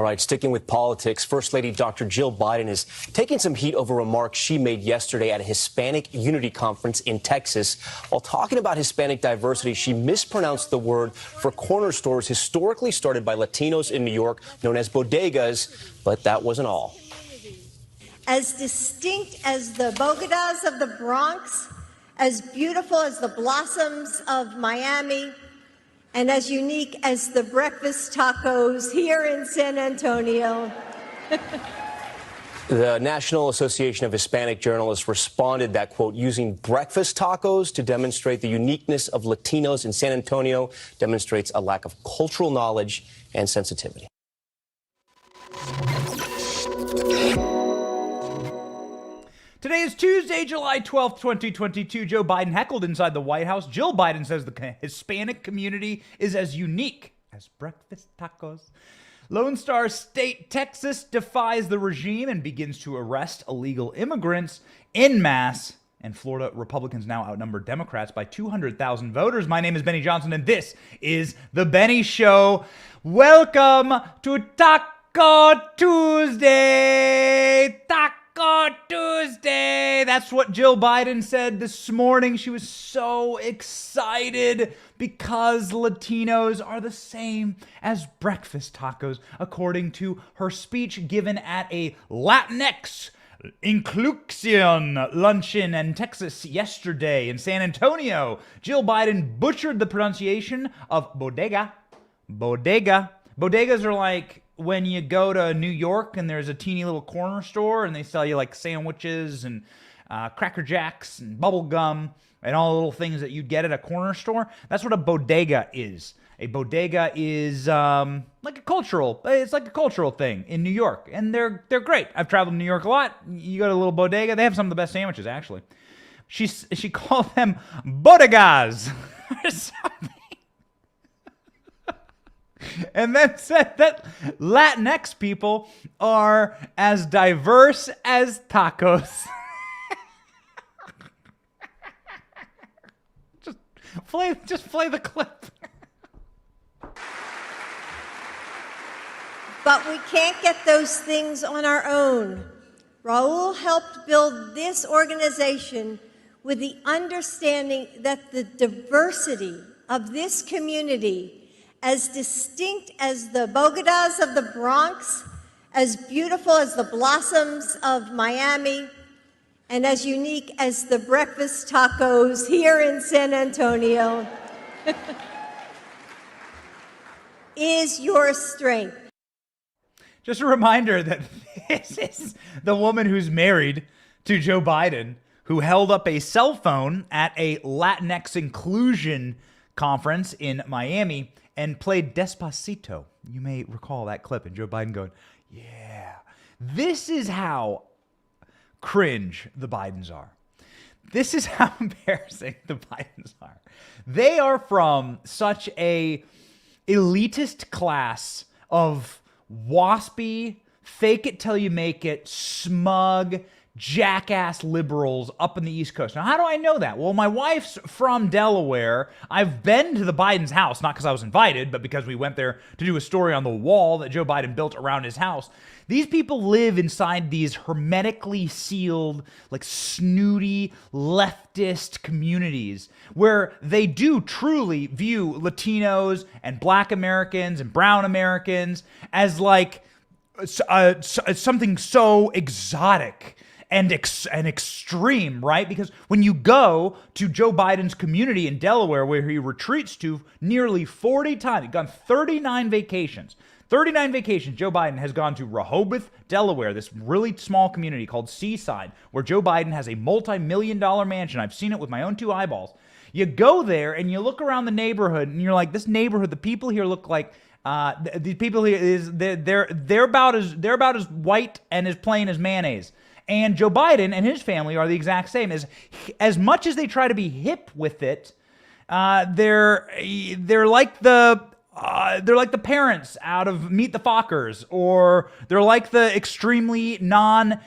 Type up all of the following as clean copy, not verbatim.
All right, sticking with politics, First Lady Dr. Jill Biden is taking some heat over remarks she made yesterday at a Hispanic Unity Conference in Texas. While talking about Hispanic diversity, she mispronounced the word for corner stores historically started by Latinos in New York, known as bodegas, but that wasn't all. As distinct as the bodegas of the Bronx, as beautiful as the blossoms of Miami, and as unique as the breakfast tacos here in San Antonio. The National Association of Hispanic Journalists responded that, quote, using breakfast tacos to demonstrate the uniqueness of Latinos in San Antonio demonstrates a lack of cultural knowledge and sensitivity. Today is Tuesday, July 12th, 2022. Joe Biden heckled inside the White House. Jill Biden says the Hispanic community is as unique as breakfast tacos. Lone Star State, Texas, defies the regime and begins to arrest illegal immigrants en masse. And Florida Republicans now outnumber Democrats by 200,000 voters. My name is Benny Johnson, and this is The Benny Show. Welcome to Taco Tuesday. Taco Tuesday. That's what Jill Biden said this morning. She was so excited because Latinos are the same as breakfast tacos, according to her speech given at a Latinx inclusion luncheon in Texas yesterday in San Antonio. Jill Biden butchered the pronunciation of bodega. Bodega. Bodegas are like when you go to New York and there's a teeny little corner store and they sell you like sandwiches and Cracker Jacks and bubble gum and all the little things that you'd get at a corner store. That's what a bodega is. A bodega is like a cultural thing in New York, and they're great. I've traveled to New York a lot. You go to a little bodega, they have some of the best sandwiches, actually. She called them bodegas or something. And then said that Latinx people are as diverse as tacos. Just play the clip. But we can't get those things on our own. Raul helped build this organization with the understanding that the diversity of this community, as distinct as the bodegas of the Bronx, as beautiful as the blossoms of Miami, and as unique as the breakfast tacos here in San Antonio, is your strength. Just a reminder that this is the woman who's married to Joe Biden, who held up a cell phone at a Latinx inclusion conference in Miami and played Despacito. You may recall that clip, and Joe Biden going, yeah. This is how cringe the Bidens are. This is how embarrassing the Bidens are. They are from such a elitist class of waspy, fake it till you make it, smug, jackass liberals up in the East Coast. Now, how do I know that? Well, my wife's from Delaware. I've been to the Biden's house, not because I was invited, but because we went there to do a story on the wall that Joe Biden built around his house. These people live inside these hermetically sealed, like snooty, leftist communities where they do truly view Latinos and Black Americans and Brown Americans as like something so exotic and extreme, right? Because when you go to Joe Biden's community in Delaware, where he retreats to nearly 40 times, he's gone 39 vacations. 39 vacations, Joe Biden has gone to Rehoboth, Delaware, this really small community called Seaside, where Joe Biden has a multi-million-dollar mansion. I've seen it with my own two eyeballs. You go there and you look around the neighborhood, and you're like, this neighborhood, the people here look like the people here they're about as white and as plain as mayonnaise. And Joe Biden and his family are the exact same. As much as they try to be hip with it, they're like the they're like the parents out of Meet the Fockers, or they're like the extremely non-hip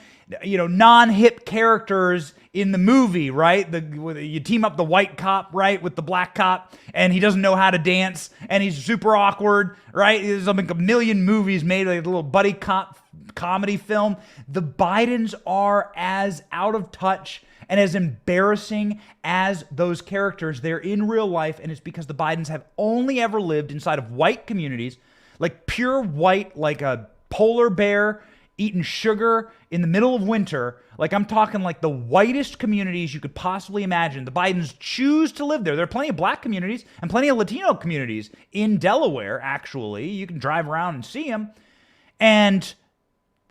characters in the movie, right? You team up the white cop, right, with the black cop, and he doesn't know how to dance, and he's super awkward, right? There's like a million movies made, like a little buddy cop comedy film. The Bidens are as out of touch and as embarrassing as those characters. They're in real life, and it's because the Bidens have only ever lived inside of white communities, like pure white, like a polar bear eating sugar in the middle of winter. Like, I'm talking like the whitest communities you could possibly imagine. The Bidens choose to live there. There are plenty of black communities and plenty of Latino communities in Delaware, actually. You can drive around and see them. And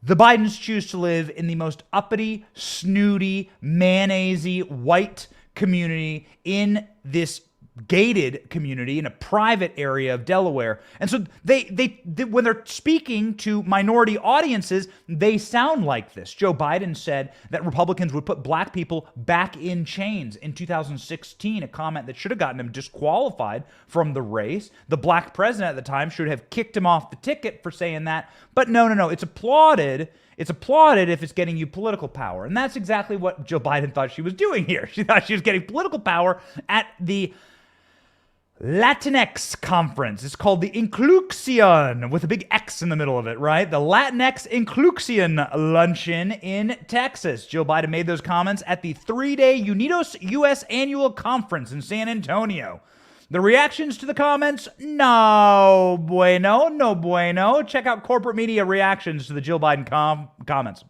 the Bidens choose to live in the most uppity, snooty, mayonnaise-y white community in this gated community in a private area of Delaware. And so they when they're speaking to minority audiences, they sound like this. Joe Biden said that Republicans would put black people back in chains in 2016, a comment that should have gotten him disqualified from the race. The black president at the time should have kicked him off the ticket for saying that. But no. It's applauded. It's applauded if it's getting you political power. And that's exactly what Joe Biden thought she was doing here. She thought she was getting political power at the Latinx conference. It's called the Inclusion, with a big X in the middle of it, right? The Latinx Inclusion luncheon in Texas. Joe Biden made those comments at the 3-day Unidos U.S. annual conference in San Antonio. The reactions to the comments? No bueno. Check out corporate media reactions to the Joe Biden comments.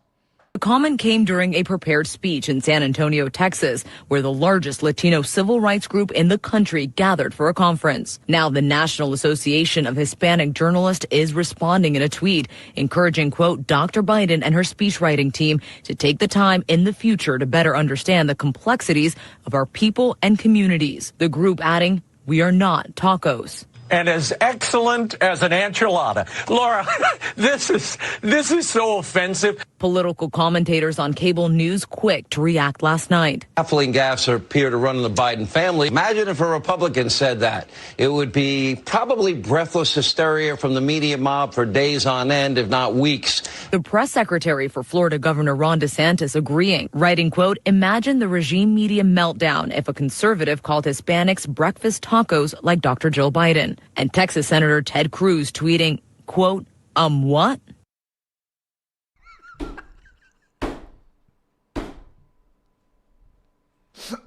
The comment came during a prepared speech in San Antonio, Texas, where the largest Latino civil rights group in the country gathered for a conference. Now, the National Association of Hispanic Journalists is responding in a tweet, encouraging, quote, Dr. Biden and her speechwriting team to take the time in the future to better understand the complexities of our people and communities. The group adding, we are not tacos. And as excellent as an enchilada. Laura, this is so offensive. Political commentators on cable news quick to react last night. Baffling gaffes appear to run in the Biden family. Imagine if a Republican said that. It would be probably breathless hysteria from the media mob for days on end, if not weeks. The press secretary for Florida Governor Ron DeSantis agreeing, writing, quote, imagine the regime media meltdown if a conservative called Hispanics breakfast tacos like Dr. Jill Biden. And Texas Senator Ted Cruz tweeting, quote, what?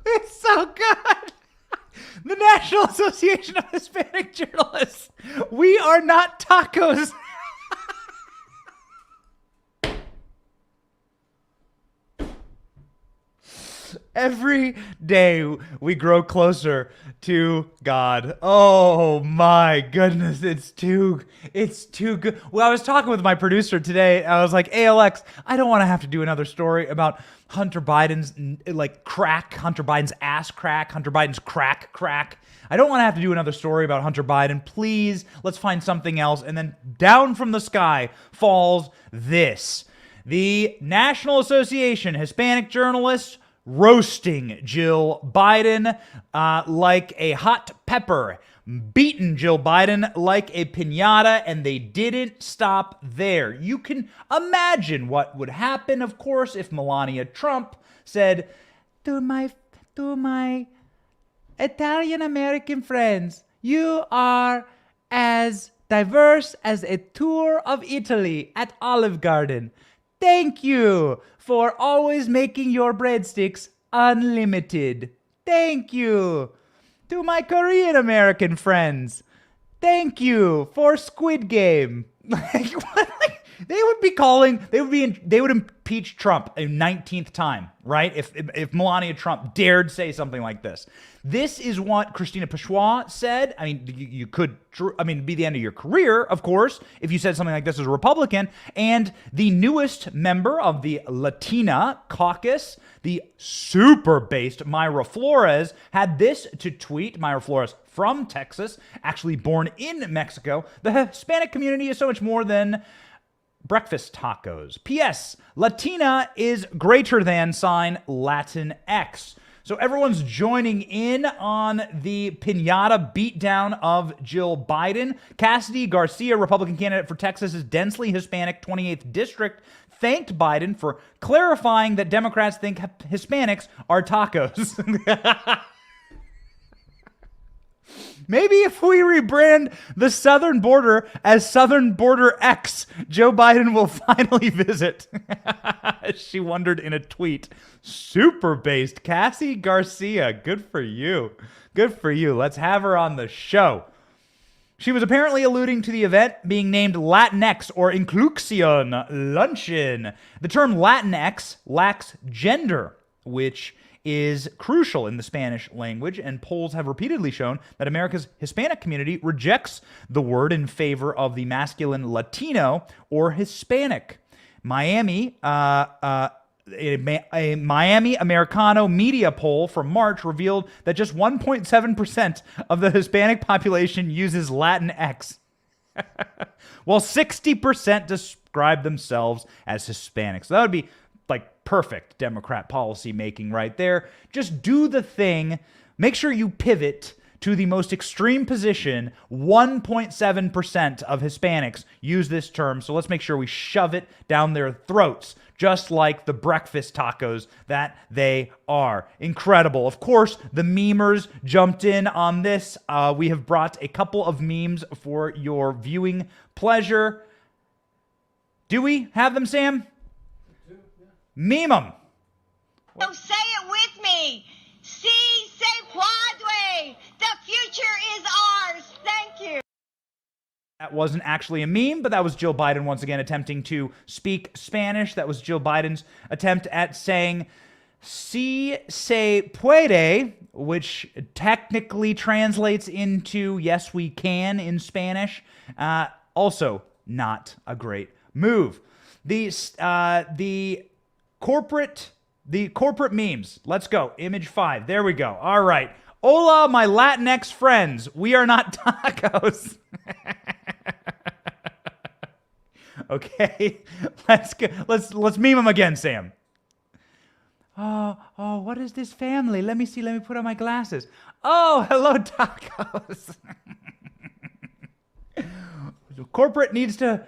It's so good. The National Association of Hispanic Journalists. We are not tacos. Every day we grow closer to God. Oh my goodness, it's too good. Well, I was talking with my producer today. I was like, ALX, I don't want to have to do another story about Hunter Biden's crack, Hunter Biden's ass crack, Hunter Biden's crack. I don't want to have to do another story about Hunter Biden. Please, let's find something else. And then down from the sky falls this. The National Association Hispanic Journalists roasting Jill Biden like a hot pepper, beaten Jill Biden like a piñata, and they didn't stop there. You can imagine what would happen, of course, if Melania Trump said, to my Italian-American friends, you are as diverse as a tour of Italy at Olive Garden. Thank you for always making your breadsticks unlimited. Thank you. To my Korean American friends, thank you for Squid Game. They would impeach Trump a 19th time, right? If Melania Trump dared say something like this. This is what Christina Peshwa said. I mean, you could, be the end of your career, of course, if you said something like this as a Republican. And the newest member of the Latina caucus, the super-based Mayra Flores, had this to tweet. Mayra Flores from Texas, actually born in Mexico. The Hispanic community is so much more than breakfast tacos. P.S. Latina is greater than sign Latinx. So everyone's joining in on the piñata beatdown of Jill Biden. Cassidy Garcia, Republican candidate for Texas's densely Hispanic 28th district, thanked Biden for clarifying that Democrats think Hispanics are tacos. Maybe if we rebrand the southern border as Southern Border X, Joe Biden will finally visit. She wondered in a tweet. Super based. Cassie Garcia. Good for you. Good for you. Let's have her on the show. She was apparently alluding to the event being named Latinx or Inclusion Luncheon. The term Latinx lacks gender, which is crucial in the Spanish language, and polls have repeatedly shown that America's Hispanic community rejects the word in favor of the masculine Latino or Hispanic. A Miami Americano media poll from March revealed that just 1.7% of the Hispanic population uses Latinx, while 60% describe themselves as Hispanic. So that would be like perfect Democrat policy making right there. Just do the thing. Make sure you pivot to the most extreme position. 1.7% of Hispanics use this term. So let's make sure we shove it down their throats, just like the breakfast tacos that they are. Incredible. Of course, the memers jumped in on this. We have brought a couple of memes for your viewing pleasure. Do we have them, Sam? Meme them. So say it with me. Si se puede. The future is ours. Thank you. That wasn't actually a meme, but that was Jill Biden once again attempting to speak Spanish. That was Jill Biden's attempt at saying si se puede, which technically translates into yes, we can in Spanish. Also not a great move. The corporate memes. Let's go. Image 5. There we go. All right. Hola, my Latinx friends. We are not tacos. Okay. Let's meme them again, Sam. Oh, what is this family? Let me see. Let me put on my glasses. Oh, hello, tacos. Corporate needs to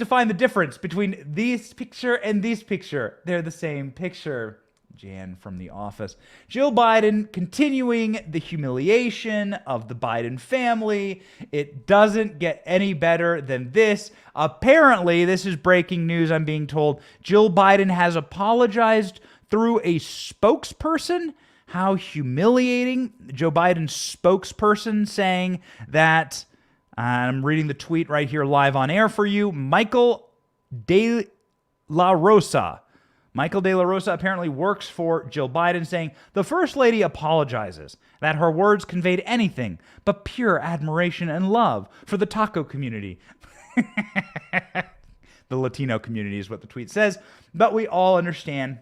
find the difference between this picture and this picture. They're the same picture. Jan from The Office. Jill Biden continuing the humiliation of the Biden family. It doesn't get any better than this. Apparently, this is breaking news, I'm being told. Jill Biden has apologized through a spokesperson. How humiliating. Joe Biden's spokesperson saying that, I'm reading the tweet right here live on air for you. Michael De La Rosa. Michael De La Rosa apparently works for Jill Biden, saying the First Lady apologizes that her words conveyed anything but pure admiration and love for the taco community. The Latino community is what the tweet says, but we all understand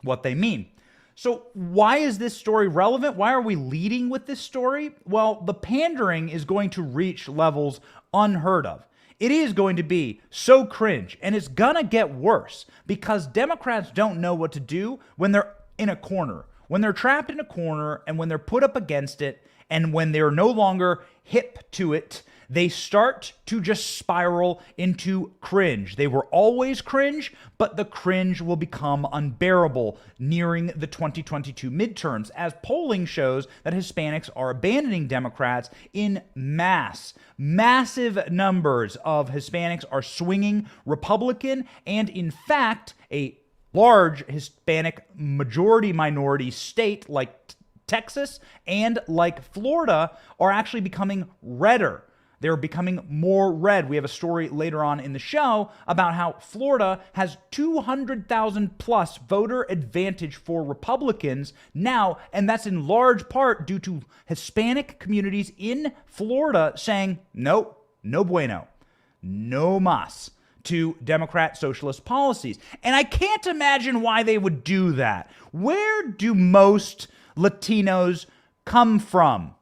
what they mean. So why is this story relevant? Why are we leading with this story? Well, the pandering is going to reach levels unheard of. It is going to be so cringe, and it's going to get worse because Democrats don't know what to do when they're in a corner, when they're trapped in a corner, and when they're put up against it, and when they're no longer hip to it. They start to just spiral into cringe. They were always cringe, but the cringe will become unbearable nearing the 2022 midterms, as polling shows that Hispanics are abandoning Democrats in mass. Massive numbers of Hispanics are swinging Republican, and in fact, a large Hispanic minority state like Texas and like Florida are actually becoming redder. They're becoming more red. We have a story later on in the show about how Florida has 200,000 plus voter advantage for Republicans now, and that's in large part due to Hispanic communities in Florida saying, nope, no bueno, no mas to Democrat socialist policies. And I can't imagine why they would do that. Where do most Latinos come from?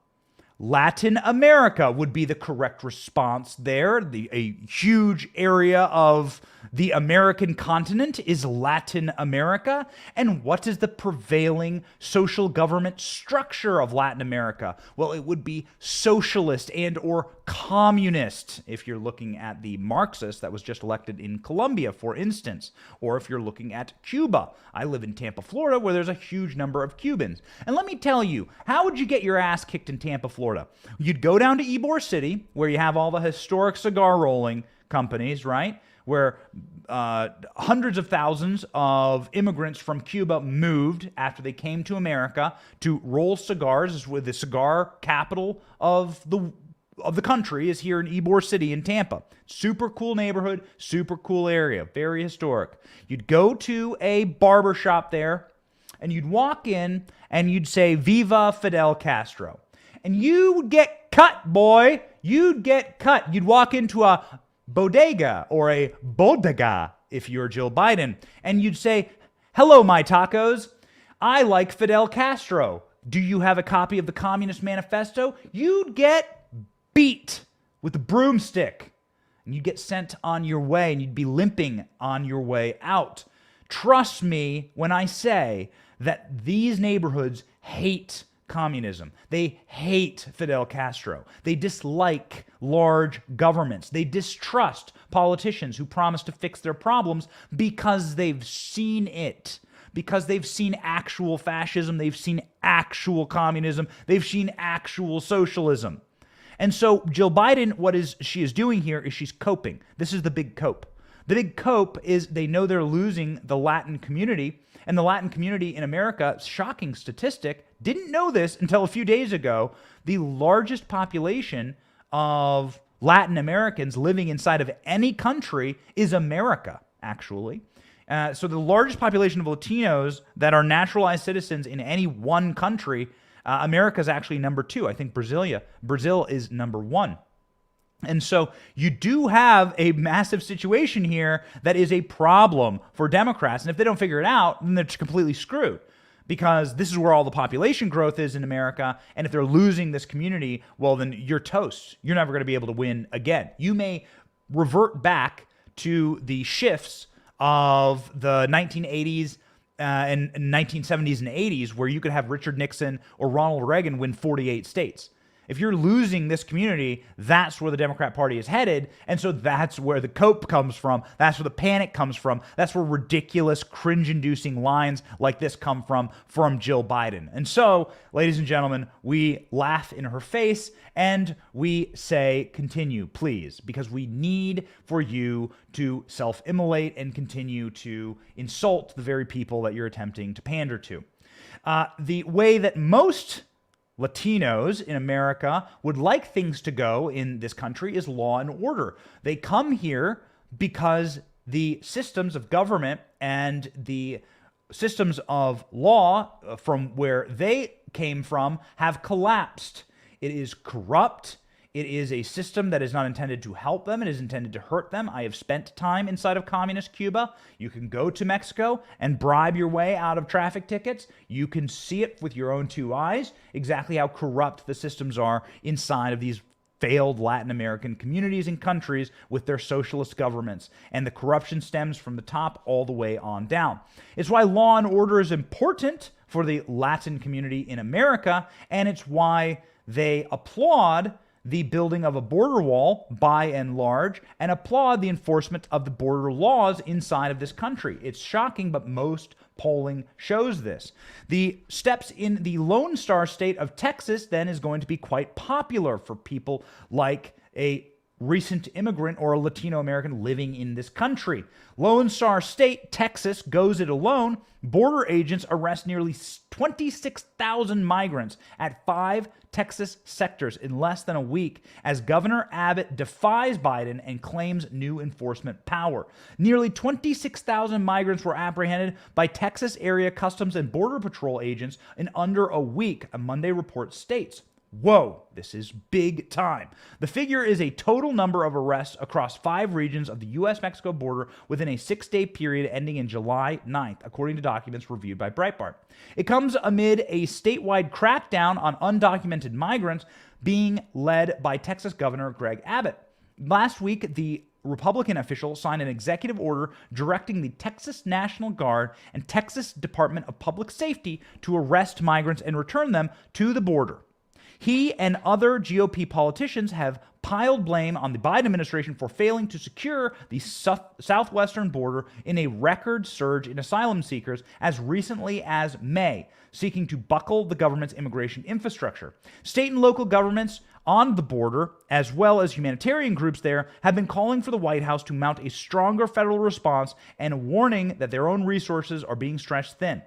Latin America would be the correct response there. A huge area of the American continent is Latin America? And what is the prevailing social government structure of Latin America? Well, it would be socialist and or communist if you're looking at the Marxist that was just elected in Colombia, for instance, or if you're looking at Cuba. I live in Tampa, Florida, where there's a huge number of Cubans. And let me tell you, how would you get your ass kicked in Tampa, Florida? You'd go down to Ybor City, where you have all the historic cigar rolling companies, right? Where hundreds of thousands of immigrants from Cuba moved after they came to America to roll cigars. With the cigar capital of the country is here in Ybor City in Tampa. Super cool neighborhood, super cool area, very historic. You'd go to a barber shop there, and you'd walk in, and you'd say, "Viva Fidel Castro." And you would get cut, boy. You'd get cut. You'd walk into a bodega or a bodega if you're Jill Biden, and you'd say, "Hello, my tacos. I like Fidel Castro. Do you have a copy of the Communist Manifesto?" You'd get beat with a broomstick, and you'd get sent on your way, and you'd be limping on your way out. Trust me when I say that these neighborhoods hate communism. They hate Fidel Castro. They dislike large governments. They distrust politicians who promise to fix their problems because they've seen it. Because they've seen actual fascism. They've seen actual communism. They've seen actual socialism. And so Jill Biden, she is doing here is she's coping. This is the big cope. The big cope is they know they're losing the Latin community, and the Latin community in America, shocking statistic, didn't know this until a few days ago. The largest population of Latin Americans living inside of any country is America, actually. So the largest population of Latinos that are naturalized citizens in any one country, America is actually number 2. I think Brazil is number 1. And so you do have a massive situation here that is a problem for Democrats. And if they don't figure it out, then they're completely screwed, because this is where all the population growth is in America. And if they're losing this community, well, then you're toast. You're never going to be able to win again. You may revert back to the shifts of the 1980s and 1970s and 80s, where you could have Richard Nixon or Ronald Reagan win 48 states. If you're losing this community, that's where the Democrat Party is headed. And so that's where the cope comes from. That's where the panic comes from. That's where ridiculous, cringe-inducing lines like this come from Jill Biden. And so, ladies and gentlemen, we laugh in her face and we say, continue, please, because we need for you to self-immolate and continue to insult the very people that you're attempting to pander to. The way that most Latinos in America would like things to go in this country is law and order. They come here because the systems of government and the systems of law from where they came from have collapsed. It is corrupt. It is a system that is not intended to help them. It is intended to hurt them. I have spent time inside of communist Cuba. You can go to Mexico and bribe your way out of traffic tickets. You can see it with your own 2 eyes, exactly how corrupt the systems are inside of these failed Latin American communities and countries with their socialist governments. And the corruption stems from the top all the way on down. It's why law and order is important for the Latin community in America, and it's why they applaud the building of a border wall by and large, and applaud the enforcement of the border laws inside of this country. It's shocking, but most polling shows this. The steps in the Lone Star state of Texas then is going to be quite popular for people like a recent immigrant or a Latino American living in this country. Lone Star State, Texas, goes it alone. Border agents arrest nearly 26,000 migrants at 5 Texas sectors in less than a week as Governor Abbott defies Biden and claims new enforcement power. Nearly 26,000 migrants were apprehended by Texas area Customs and Border Patrol agents in under a week, a Monday report states. Whoa, this is big time. The figure is a total number of arrests across 5 regions of the U.S.-Mexico border within a 6-day period ending in July 9th, according to documents reviewed by Breitbart. It comes amid a statewide crackdown on undocumented migrants being led by Texas Governor Greg Abbott. Last week, the Republican official signed an executive order directing the Texas National Guard and Texas Department of Public Safety to arrest migrants and return them to the border. He and other GOP politicians have piled blame on the Biden administration for failing to secure the southwestern border in a record surge in asylum seekers as recently as May, seeking to buckle the government's immigration infrastructure. State and local governments on the border, as well as humanitarian groups there, have been calling for the White House to mount a stronger federal response and warning that their own resources are being stretched thin.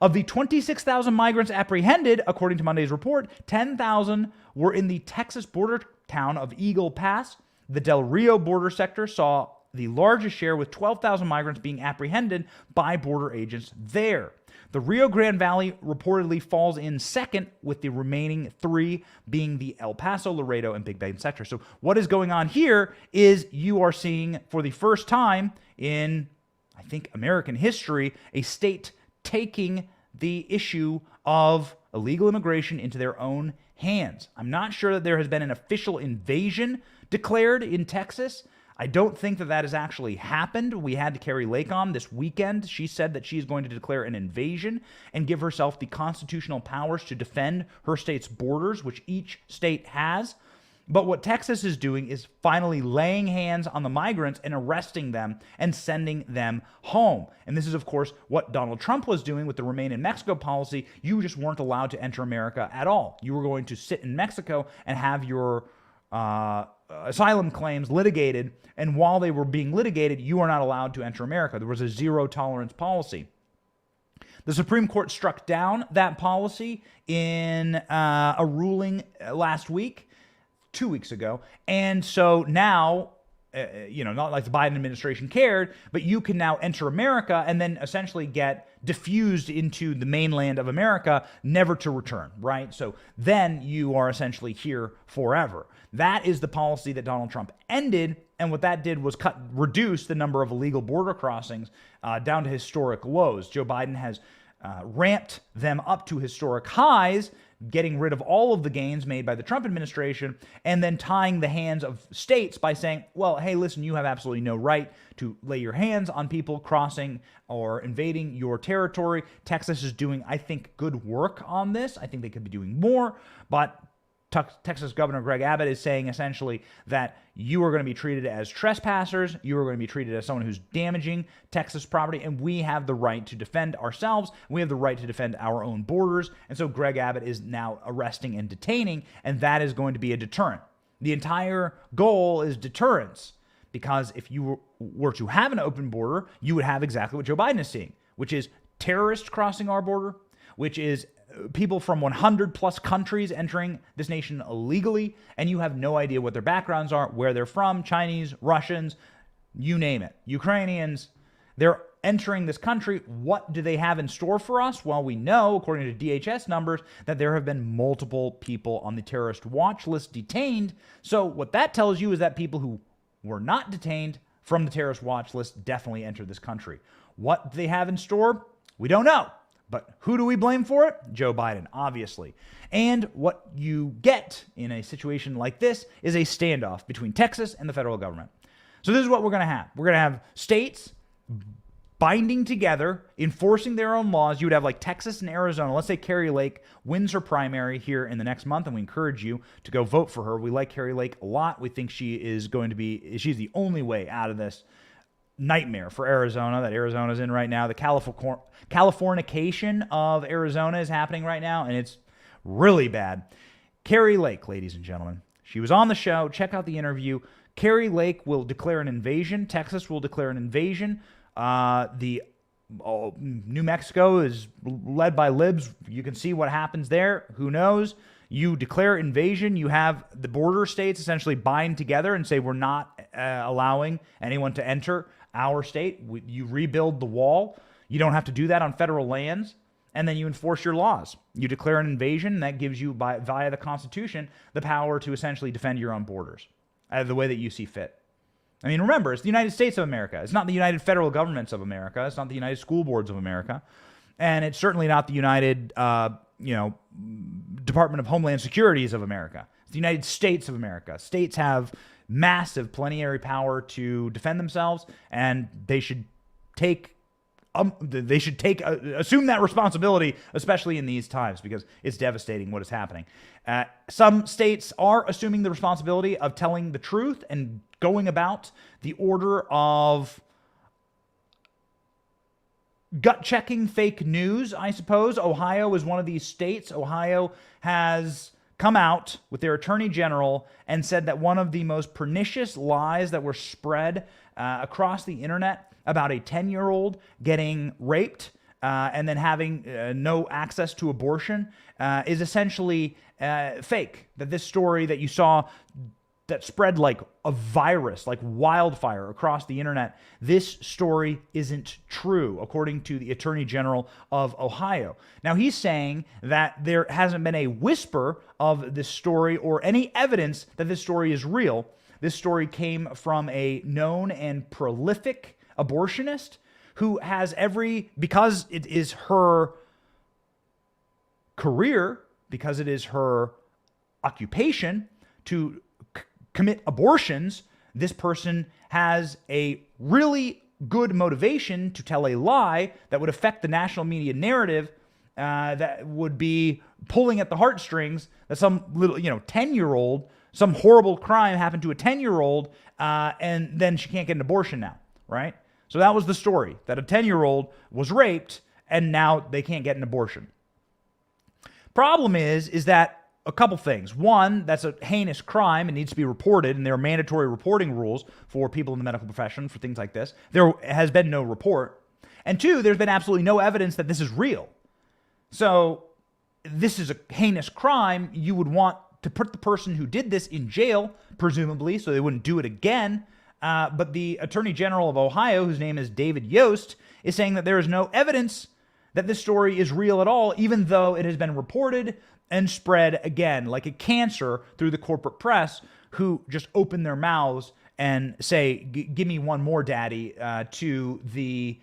Of the 26,000 migrants apprehended, according to Monday's report, 10,000 were in the Texas border town of Eagle Pass. The Del Rio border sector saw the largest share, with 12,000 migrants being apprehended by border agents there. The Rio Grande Valley reportedly falls in second, with the remaining three being the El Paso, Laredo, and Big Bend sector. So what is going on here is you are seeing, for the first time in, I think, American history, a state taking the issue of illegal immigration into their own hands. I'm not sure that there has been an official invasion declared in Texas. I don't think that has actually happened. We had Carrie Lake on this weekend. She said that she's going to declare an invasion and give herself the constitutional powers to defend her state's borders, which each state has. But what Texas is doing is finally laying hands on the migrants and arresting them and sending them home. And this is, of course, what Donald Trump was doing with the Remain in Mexico policy. You just weren't allowed to enter America at all. You were going to sit in Mexico and have your asylum claims litigated. And while they were being litigated, you are not allowed to enter America. There was a zero tolerance policy. The Supreme Court struck down that policy in a ruling last week. 2 weeks ago. And so now, not like the Biden administration cared, but you can now enter America and then essentially get diffused into the mainland of America, never to return, right? So then you are essentially here forever. That is the policy that Donald Trump ended. And what that did was reduce the number of illegal border crossings down to historic lows. Joe Biden has ramped them up to historic highs, getting rid of all of the gains made by the Trump administration, and then tying the hands of states by saying, well, hey, listen, you have absolutely no right to lay your hands on people crossing or invading your territory. Texas is doing, I think, good work on this. I think they could be doing more, but Texas Governor Greg Abbott is saying essentially that you are going to be treated as trespassers, you are going to be treated as someone who's damaging Texas property, and we have the right to defend ourselves, we have the right to defend our own borders. And so Greg Abbott is now arresting and detaining, and that is going to be a deterrent. The entire goal is deterrence, because if you were to have an open border, you would have exactly what Joe Biden is seeing, which is terrorists crossing our border, which is people from 100 plus countries entering this nation illegally, and you have no idea what their backgrounds are, where they're from, Chinese, Russians, you name it, Ukrainians. They're entering this country. What do they have in store for us? Well, we know, according to DHS numbers, that there have been multiple people on the terrorist watch list detained. So what that tells you is that people who were not detained from the terrorist watch list definitely entered this country. What they have in store, we don't know. But who do we blame for it? Joe Biden, obviously. And what you get in a situation like this is a standoff between Texas and the federal government. So this is what we're going to have. We're going to have states binding together, enforcing their own laws. You would have like Texas and Arizona. Let's say Carrie Lake wins her primary here in the next month, and we encourage you to go vote for her. We like Carrie Lake a lot. We think she's the only way out of this nightmare for Arizona that Arizona's in right now. The Californication of Arizona is happening right now, and it's really bad. Carrie Lake, ladies and gentlemen, she was on the show. Check out the interview. Carrie Lake will declare an invasion. Texas will declare an invasion. New Mexico is led by libs. You can see what happens there. Who knows? You declare invasion. You have the border states essentially bind together and say, we're not allowing anyone to enter our state. You rebuild the wall. You don't have to do that on federal lands. And then you enforce your laws. You declare an invasion, and that gives you, via the Constitution, the power to essentially defend your own borders the way that you see fit. I mean, remember, it's the United States of America. It's not the United Federal Governments of America. It's not the United School Boards of America. And it's certainly not the United, Department of Homeland Securities of America. It's the United States of America. States have massive plenary power to defend themselves, and they should assume that responsibility, especially in these times, because it's devastating what is happening. Some states are assuming the responsibility of telling the truth and going about the order of gut-checking fake news, I suppose. Ohio is one of these states. Ohio has come out with their attorney general and said that one of the most pernicious lies that were spread across the internet about a 10-year-old getting raped and then having no access to abortion is essentially fake. That this story that you saw that spread like a virus, like wildfire across the internet, this story isn't true, according to the Attorney General of Ohio. Now, he's saying that there hasn't been a whisper of this story or any evidence that this story is real. This story came from a known and prolific abortionist who has because it is her career, because it is her occupation to commit abortions, this person has a really good motivation to tell a lie that would affect the national media narrative, that would be pulling at the heartstrings, that some little, 10-year-old, some horrible crime happened to a 10-year-old, and then she can't get an abortion now, right? So that was the story, that a 10-year-old was raped and now they can't get an abortion. Problem is that a couple things. One, that's a heinous crime and needs to be reported, and there are mandatory reporting rules for people in the medical profession for things like this. There has been no report. And two, there's been absolutely no evidence that this is real. So this is a heinous crime. You would want to put the person who did this in jail, presumably, so they wouldn't do it again. But the Attorney General of Ohio, whose name is David Yost, is saying that there is no evidence that this story is real at all, even though it has been reported and spread again like a cancer through the corporate press, who just open their mouths and say, give me one more, daddy, to the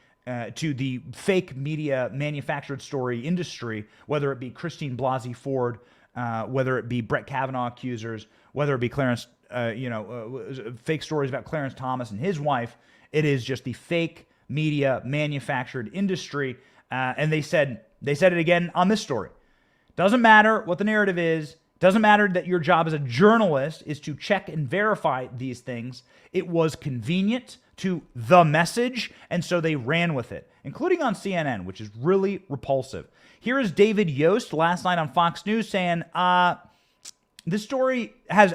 fake media manufactured story industry, whether it be Christine Blasey Ford, whether it be Brett Kavanaugh accusers, whether it be Clarence, fake stories about Clarence Thomas and his wife. It is just the fake media manufactured industry. And they said it again on this story. Doesn't matter what the narrative is. Doesn't matter that your job as a journalist is to check and verify these things. It was convenient to the message, and so they ran with it, including on CNN, which is really repulsive. Here is David Yost last night on Fox News saying, this story has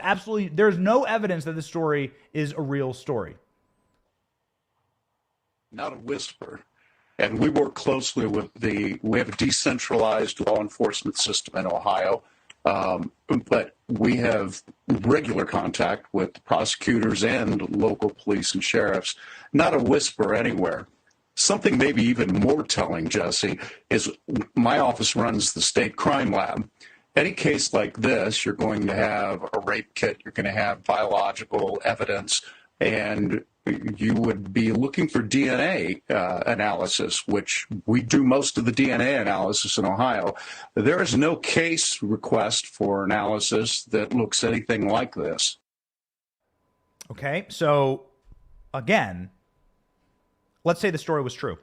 there's no evidence that this story is a real story. Not a whisper. And we work closely with we have a decentralized law enforcement system in Ohio, but we have regular contact with prosecutors and local police and sheriffs. Not a whisper anywhere. Something maybe even more telling, Jesse, is my office runs the state crime lab. Any case like this, you're going to have a rape kit, you're going to have biological evidence, and you would be looking for DNA analysis, which we do most of the DNA analysis in Ohio. There is no case request for analysis that looks anything like this. Okay, so again, let's say the story was true.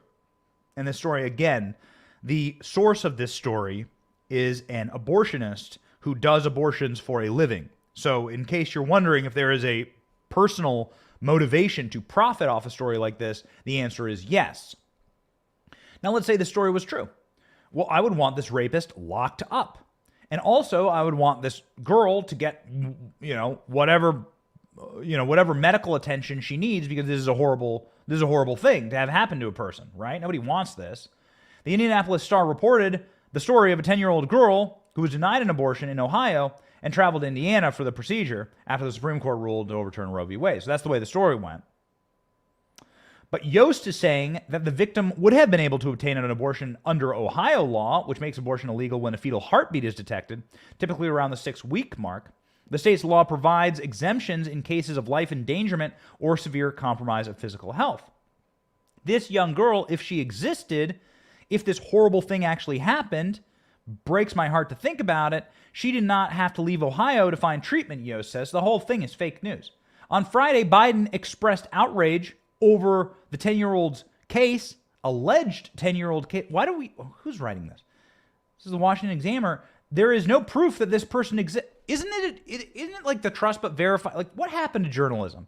And this story, again, the source of this story is an abortionist who does abortions for a living. So in case you're wondering if there is a personal motivation to profit off a story like this, the answer is yes. Now, let's say the story was true. Well, I would want this rapist locked up. And also, I would want this girl to get, whatever medical attention she needs, because this is a horrible thing to have happen to a person, right? Nobody wants this. The Indianapolis Star reported the story of a 10-year-old girl who was denied an abortion in Ohio and traveled to Indiana for the procedure after the Supreme Court ruled to overturn Roe v. Wade. So that's the way the story went. But Yost is saying that the victim would have been able to obtain an abortion under Ohio law, which makes abortion illegal when a fetal heartbeat is detected, typically around the 6-week mark. The state's law provides exemptions in cases of life endangerment or severe compromise of physical health. This young girl, if she existed, if this horrible thing actually happened, breaks my heart to think about it, she did not have to leave Ohio to find treatment, Yost says. The whole thing is fake news. On Friday, Biden expressed outrage over the 10-year-old's case, alleged 10-year-old case. Who's writing this? This is the Washington Examiner. There is no proof that this person exists. Isn't it like the trust but verify? Like, what happened to journalism?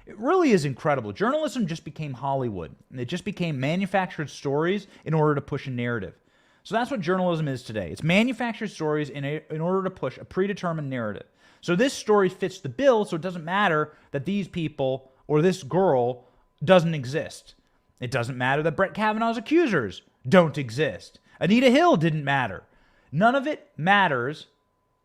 It really is incredible. Journalism just became Hollywood. It just became manufactured stories in order to push a narrative. So that's what journalism is today. It's manufactured stories in order to push a predetermined narrative. So this story fits the bill, so it doesn't matter that these people or this girl doesn't exist. It doesn't matter that Brett Kavanaugh's accusers don't exist. Anita Hill didn't matter. None of it matters.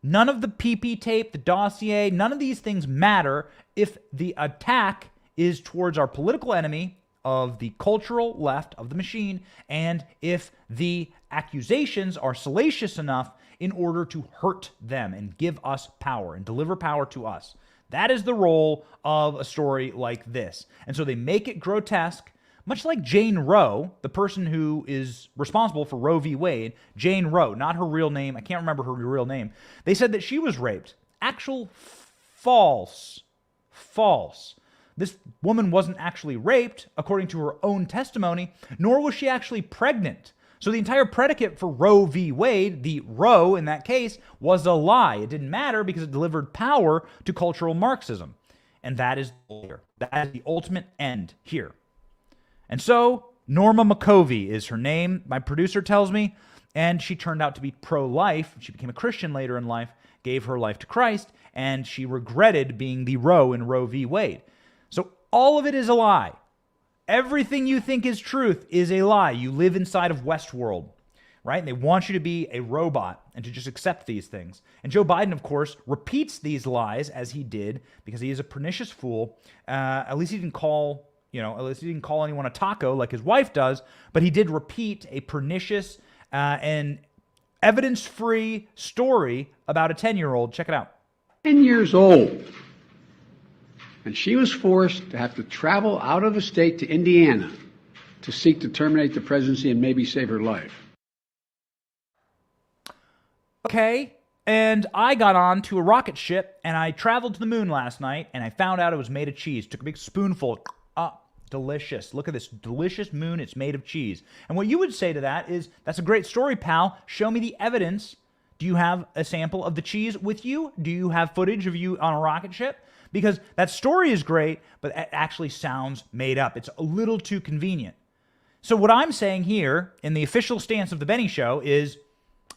None of the PP tape, the dossier, none of these things matter if the attack is towards our political enemy of the cultural left of the machine, and if the accusations are salacious enough in order to hurt them and give us power and deliver power to us. That is the role of a story like this. And so they make it grotesque, much like Jane Roe, the person who is responsible for Roe v. Wade. Jane Roe, not her real name. I can't remember her real name. They said that she was raped. False. This woman wasn't actually raped, according to her own testimony, nor was she actually pregnant. So the entire predicate for Roe v. Wade, the Roe in that case, was a lie. It didn't matter because it delivered power to cultural Marxism. And that is the ultimate end here. And so Norma McCovey is her name, my producer tells me, and she turned out to be pro-life. She became a Christian later in life, gave her life to Christ, and she regretted being the Roe in Roe v. Wade. So all of it is a lie. Everything you think is truth is a lie. You live inside of Westworld, right? And they want you to be a robot and to just accept these things. And Joe Biden, of course, repeats these lies as he did because he is a pernicious fool. At least he didn't call anyone a taco like his wife does, but he did repeat a pernicious and evidence-free story about a 10-year-old. Check it out. 10 years old. And she was forced to have to travel out of the state to Indiana to seek to terminate the presidency and maybe save her life. Okay, and I got on to a rocket ship, and I traveled to the moon last night, and I found out it was made of cheese. Took a big spoonful. Delicious. Look at this delicious moon. It's made of cheese. And what you would say to that is, that's a great story, pal. Show me the evidence. Do you have a sample of the cheese with you? Do you have footage of you on a rocket ship? Because that story is great, but it actually sounds made up. It's a little too convenient. So what I'm saying here in the official stance of the Benny Show is,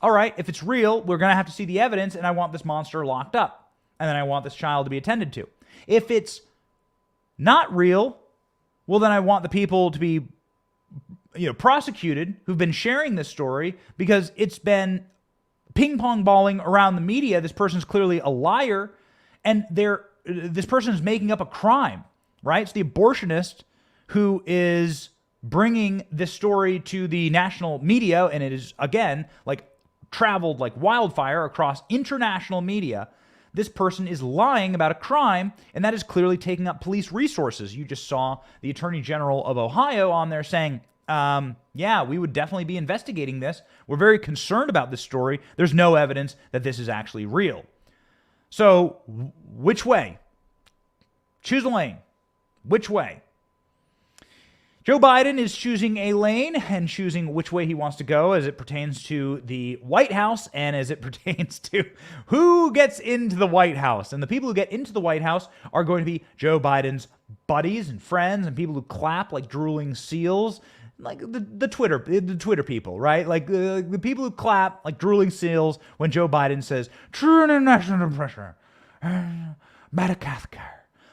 all right, if it's real, we're going to have to see the evidence, and I want this monster locked up. And then I want this child to be attended to. If it's not real, well, then I want the people to be, prosecuted who've been sharing this story, because it's been ping-pong balling around the media. This person's clearly a liar, and this person is making up a crime, right? It's the abortionist who is bringing this story to the national media, and it is, again, like traveled like wildfire across international media. This person is lying about a crime, and that is clearly taking up police resources. You just saw the Attorney General of Ohio on there saying, yeah, we would definitely be investigating this. We're very concerned about this story. There's no evidence that this is actually real. So, which way? Choose a lane. Which way? Joe Biden is choosing a lane and choosing which way he wants to go as it pertains to the White House and as it pertains to who gets into the White House. And the people who get into the White House are going to be Joe Biden's buddies and friends and people who clap like drooling seals, like the Twitter people, right? Like the people who clap like drooling seals when Joe Biden says, "True international pressure, Madagascar."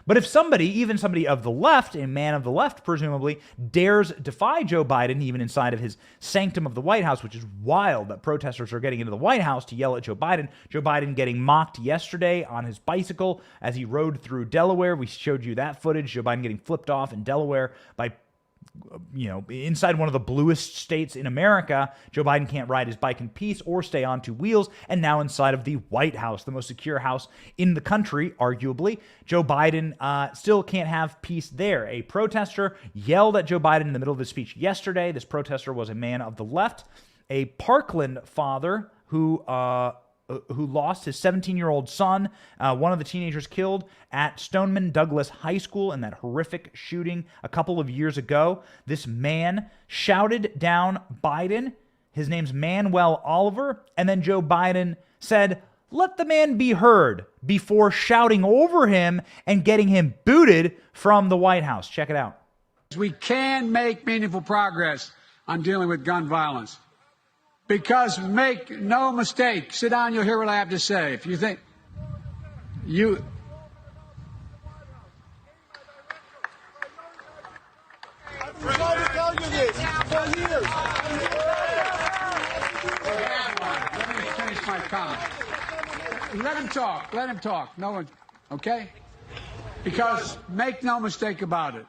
But if somebody, even somebody of the left, a man of the left presumably, dares defy Joe Biden, even inside of his sanctum of the White House, which is wild that protesters are getting into the White House to yell at Joe Biden getting mocked yesterday on his bicycle as he rode through Delaware. We showed you that footage, Joe Biden getting flipped off in Delaware by, inside one of the bluest states in America. Joe Biden can't ride his bike in peace or stay on two wheels. And now inside of the White House, the most secure house in the country, arguably, Joe Biden still can't have peace there. A protester yelled at Joe Biden in the middle of his speech yesterday. This protester was a man of the left, a Parkland father who who lost his 17-year-old son, one of the teenagers killed at Stoneman Douglas High School in that horrific shooting a couple of years ago. This man shouted down Biden. His name's Manuel Oliver. And then Joe Biden said, "Let the man be heard," before shouting over him and getting him booted from the White House. Check it out. We can make meaningful progress on dealing with gun violence. Because make no mistake, sit down, you'll hear what I have to say. If you think you... I've been trying to tell you this for years. Let me finish my comment. Let him talk. Let him talk. No one... Okay? Because make no mistake about it.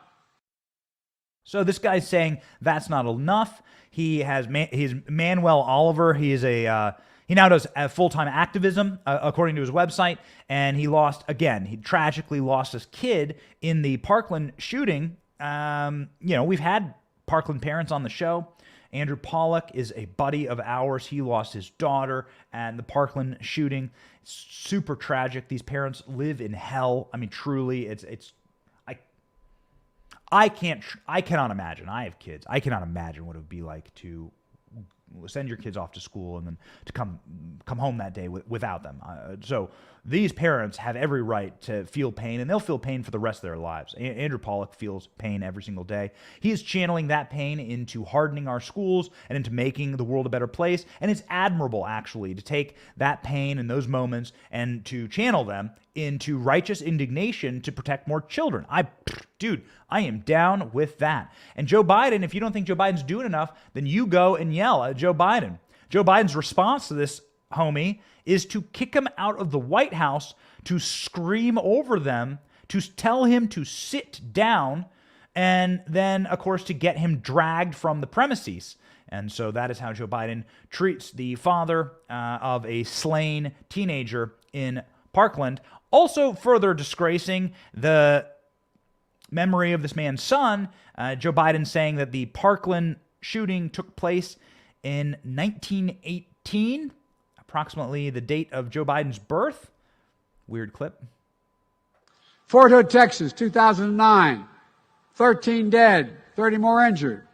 So this guy's saying that's not enough. He's Manuel Oliver. He is he now does full-time activism, according to his website. And he tragically lost his kid in the Parkland shooting. We've had Parkland parents on the show. Andrew Pollack is a buddy of ours. He lost his daughter at the Parkland shooting. It's super tragic. These parents live in hell. I mean, truly, I cannot imagine. I have kids. I cannot imagine what it would be like to send your kids off to school and then to come home that day without them. So these parents have every right to feel pain, and they'll feel pain for the rest of their lives. Andrew Pollack feels pain every single day. He is channeling that pain into hardening our schools and into making the world a better place. And it's admirable, actually, to take that pain and those moments and to channel them into righteous indignation to protect more children. I am down with that. And Joe Biden, if you don't think Joe Biden's doing enough, then you go and yell at Joe Biden. Joe Biden's response to this homie is to kick him out of the White House, to scream over them, to tell him to sit down, and then, of course, to get him dragged from the premises. And so that is how Joe Biden treats the father of a slain teenager in Parkland, also further disgracing the memory of this man's son. Joe Biden saying that the Parkland shooting took place in 1918, approximately the date of Joe Biden's birth. Weird clip. Fort Hood, Texas, 2009. 13 dead, 30 more injured.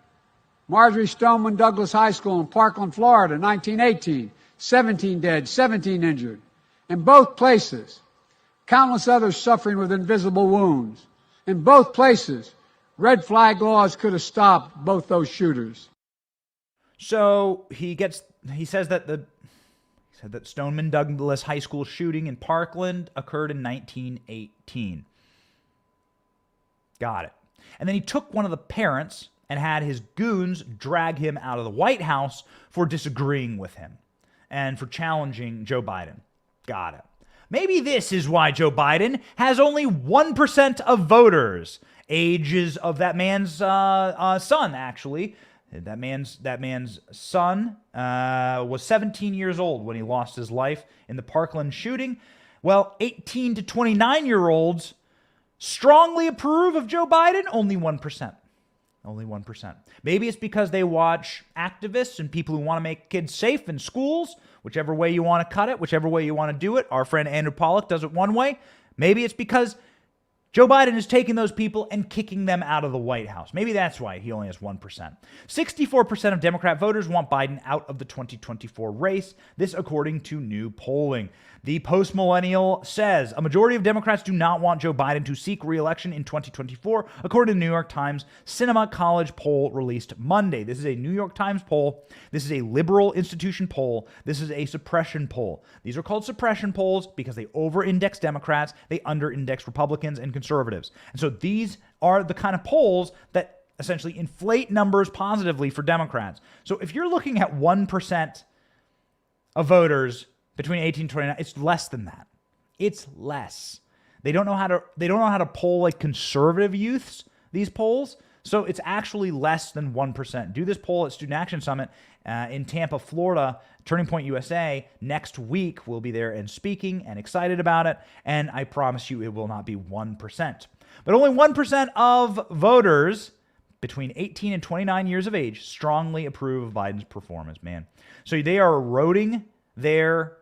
Marjorie Stoneman Douglas High School in Parkland, Florida, 1918. 17 dead, 17 injured. In both places, countless others suffering with invisible wounds. In both places, red flag laws could have stopped both those shooters. So he says that Stoneman Douglas High School shooting in Parkland occurred in 1918. Got it. And then he took one of the parents and had his goons drag him out of the White House for disagreeing with him and for challenging Joe Biden. Got it. Maybe this is why Joe Biden has only 1% of voters. Ages of that man's son, actually. That man's son was 17 years old when he lost his life in the Parkland shooting. Well, 18 to 29-year-olds strongly approve of Joe Biden. Only 1%. Only 1%. Maybe it's because they watch activists and people who want to make kids safe in schools. Whichever way you want to cut it, whichever way you want to do it. Our friend Andrew Pollack does it one way. Maybe it's because Joe Biden is taking those people and kicking them out of the White House. Maybe that's why he only has 1%. 64% of Democrat voters want Biden out of the 2024 race. This according to new polling. The Post-Millennial says a majority of Democrats do not want Joe Biden to seek re-election in 2024, according to the New York Times Cinema College poll released Monday. This is a New York Times poll. This is a liberal institution poll. This is a suppression poll. These are called suppression polls because they over-index Democrats, they under-index Republicans and conservatives. And so these are the kind of polls that essentially inflate numbers positively for Democrats. So if you're looking at 1% of voters between 18 and 29, it's less than that. It's less. They don't know how to poll like conservative youths, these polls. So it's actually less than 1%. Do this poll at Student Action Summit in Tampa, Florida, Turning Point USA. Next week, we'll be there and speaking and excited about it. And I promise you it will not be 1%. But only 1% of voters between 18 and 29 years of age strongly approve of Biden's performance, man. So they are eroding their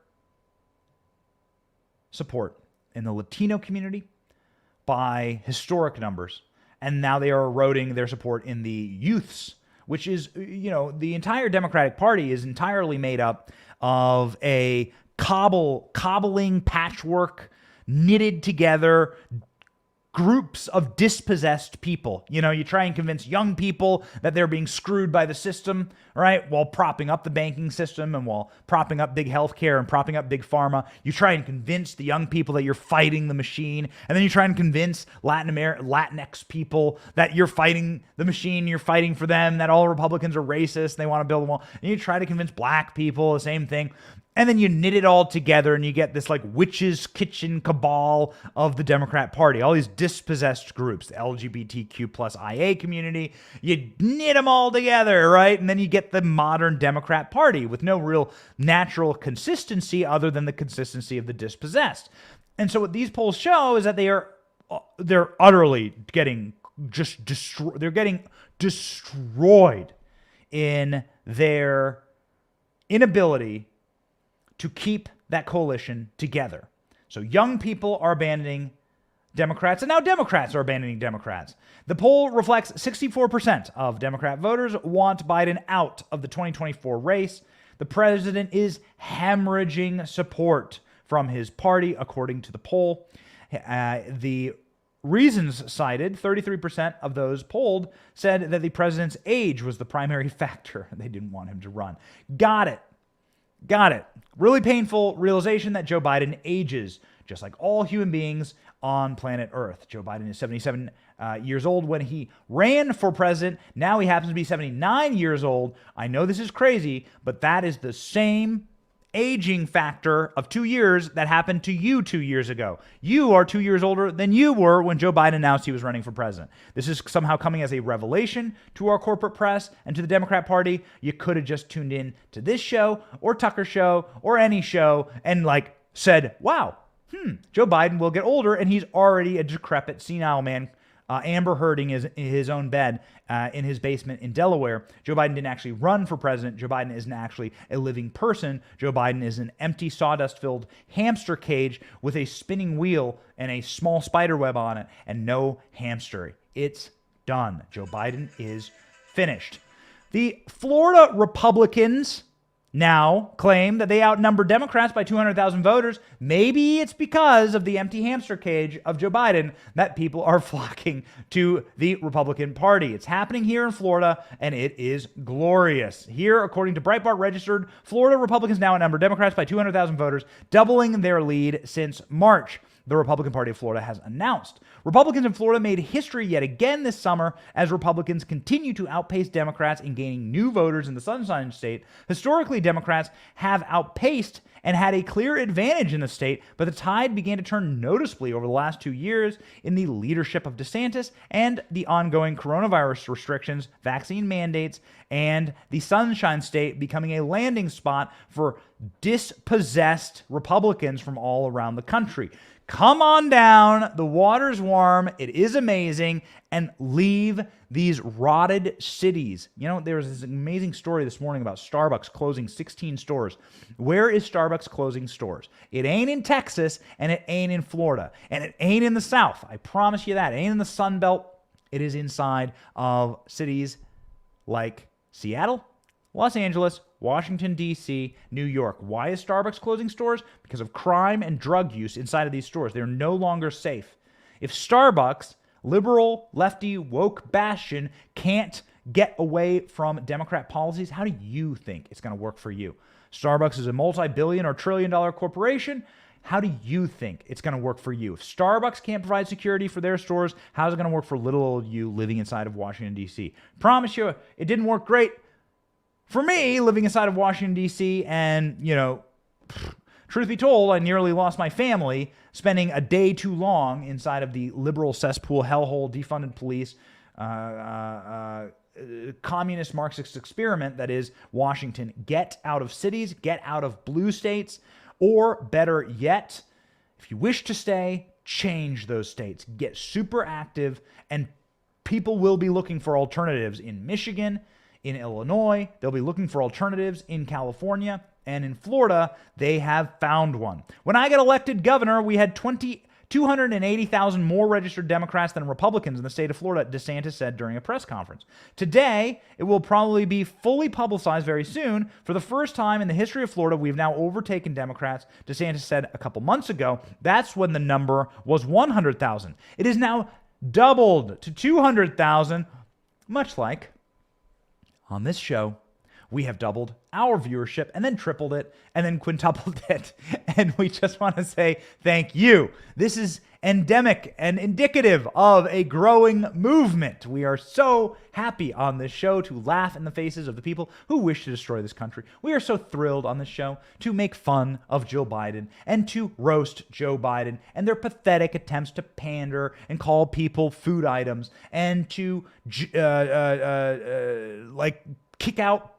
support in the Latino community by historic numbers. And now they are eroding their support in the youths, which is, the entire Democratic Party is entirely made up of a cobbling patchwork, knitted together groups of dispossessed people. You try and convince young people that they're being screwed by the system, right? While propping up the banking system and while propping up big healthcare and propping up big pharma. You try and convince the young people that you're fighting the machine. And then you try and convince Latinx people that you're fighting the machine, you're fighting for them, that all Republicans are racist, they want to build a wall. And you try to convince black people the same thing. And then you knit it all together and you get this like witch's kitchen cabal of the Democrat Party. All these dispossessed groups, the LGBTQ plus IA community, you knit them all together, right? And then you get the modern Democrat Party with no real natural consistency other than the consistency of the dispossessed. And so what these polls show is that they're utterly getting they're getting destroyed in their inability to keep that coalition together. So young people are abandoning Democrats, and now Democrats are abandoning Democrats. The poll reflects 64% of Democrat voters want Biden out of the 2024 race. The president is hemorrhaging support from his party, according to the poll. The reasons cited, 33% of those polled said that the president's age was the primary factor. They didn't want him to run. Got it. Really painful realization that Joe Biden ages just like all human beings on planet Earth. Joe Biden is 77 years old when he ran for president. Now he happens to be 79 years old. I know this is crazy, but that is the same aging factor of 2 years that happened to you 2 years ago. You are 2 years older than you were when Joe Biden announced he was running for president. This is somehow coming as a revelation to our corporate press and to the Democrat Party. You could have just tuned in to this show or Tucker show or any show and said, wow, Joe Biden will get older and he's already a decrepit, senile man, Amber Hearding is in his own bed in his basement in Delaware. Joe Biden didn't actually run for president. Joe Biden isn't actually a living person. Joe Biden is an empty sawdust-filled hamster cage with a spinning wheel and a small spider web on it and no hamster. It's done. Joe Biden is finished. The Florida Republicans now claim that they outnumber Democrats by 200,000 voters. Maybe it's because of the empty hamster cage of Joe Biden that people are flocking to the Republican Party. It's happening here in Florida, and it is glorious. Here, according to Breitbart registered, Florida Republicans now outnumber Democrats by 200,000 voters, doubling their lead since March, the Republican Party of Florida has announced. Republicans in Florida made history yet again this summer as Republicans continue to outpace Democrats in gaining new voters in the Sunshine State. Historically, Democrats have outpaced and had a clear advantage in the state, but the tide began to turn noticeably over the last 2 years in the leadership of DeSantis and the ongoing coronavirus restrictions, vaccine mandates, and the Sunshine State becoming a landing spot for dispossessed Republicans from all around the country. Come on down. The water's warm. It is amazing. And leave these rotted cities. There was this amazing story this morning about Starbucks closing 16 stores. Where is Starbucks closing stores? It ain't in Texas, and it ain't in Florida, and it ain't in the South. I promise you that. It ain't in the Sun Belt. It is inside of cities like Seattle, Los Angeles, Washington, D.C., New York. Why is Starbucks closing stores? Because of crime and drug use inside of these stores. They're no longer safe. If Starbucks, liberal, lefty, woke bastion, can't get away from Democrat policies, how do you think it's going to work for you? Starbucks is a multi-billion or trillion-dollar corporation. How do you think it's going to work for you? If Starbucks can't provide security for their stores, how's it going to work for little old you living inside of Washington, D.C.? Promise you, it didn't work great for me, living inside of Washington, D.C., and, truth be told, I nearly lost my family spending a day too long inside of the liberal cesspool, hellhole, defunded police, communist Marxist experiment that is Washington. Get out of cities, get out of blue states, or better yet, if you wish to stay, change those states. Get super active, and people will be looking for alternatives in Michigan, in Illinois. They'll be looking for alternatives in California, And in Florida, they have found one. When I got elected governor, we had 280,000 more registered Democrats than Republicans in the state of Florida, DeSantis said during a press conference. Today, it will probably be fully publicized very soon. For the first time in the history of Florida, we've now overtaken Democrats, DeSantis said a couple months ago. That's when the number was 100,000. It is now doubled to 200,000, much like on this show. We have doubled our viewership and then tripled it and then quintupled it. And we just want to say thank you. This is endemic and indicative of a growing movement. We are so happy on this show to laugh in the faces of the people who wish to destroy this country. We are so thrilled on this show to make fun of Joe Biden and to roast Joe Biden and their pathetic attempts to pander and call people food items and to kick out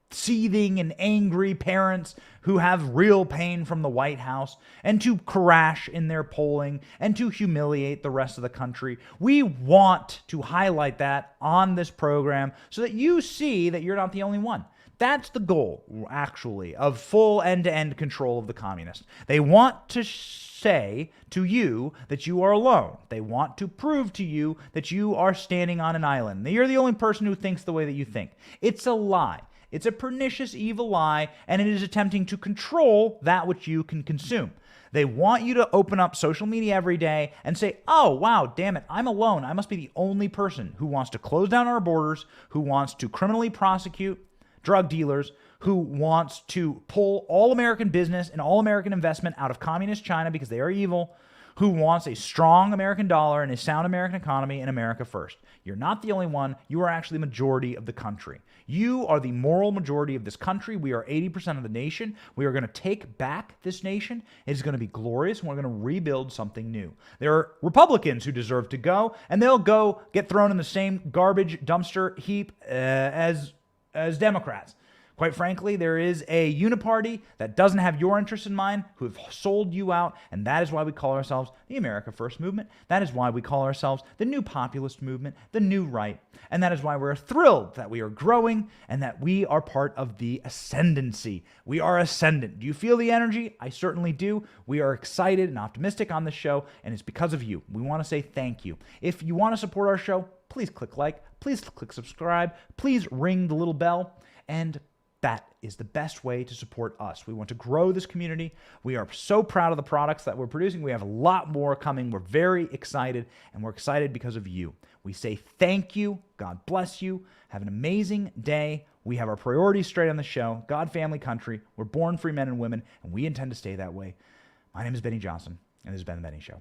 seething and angry parents who have real pain from the White House, and to crash in their polling and to humiliate the rest of the country. We want to highlight that on this program so that you see that you're not the only one. That's the goal, actually, of full end-to-end control of the communists. They want to say to you that you are alone. They want to prove to you that you are standing on an island, that you're the only person who thinks the way that you think. It's a lie. It's a pernicious, evil lie, and it is attempting to control that which you can consume. They want you to open up social media every day and say, oh, wow, damn it, I'm alone. I must be the only person who wants to close down our borders, who wants to criminally prosecute drug dealers, who wants to pull all American business and all American investment out of communist China because they are evil, who wants a strong American dollar and a sound American economy and America first. You're not the only one. You are actually the majority of the country. You are the moral majority of this country. We are 80% of the nation. We are going to take back this nation. It is going to be glorious, and we're going to rebuild something new. There are Republicans who deserve to go, and they'll go get thrown in the same garbage dumpster heap as Democrats. Quite frankly, there is a uniparty that doesn't have your interests in mind, who have sold you out, and that is why we call ourselves the America First Movement. That is why we call ourselves the New Populist Movement, the New Right, and that is why we're thrilled that we are growing and that we are part of the ascendancy. We are ascendant. Do you feel the energy? I certainly do. We are excited and optimistic on this show, and it's because of you. We want to say thank you. If you want to support our show, please click like, please click subscribe, please ring the little bell, and that is the best way to support us. We want to grow this community. We are so proud of the products that we're producing. We have a lot more coming. We're very excited, and we're excited because of you. We say thank you. God bless you. Have an amazing day. We have our priorities straight on the show. God, family, country. We're born free men and women, and we intend to stay that way. My name is Benny Johnson, and this has been The Benny Show.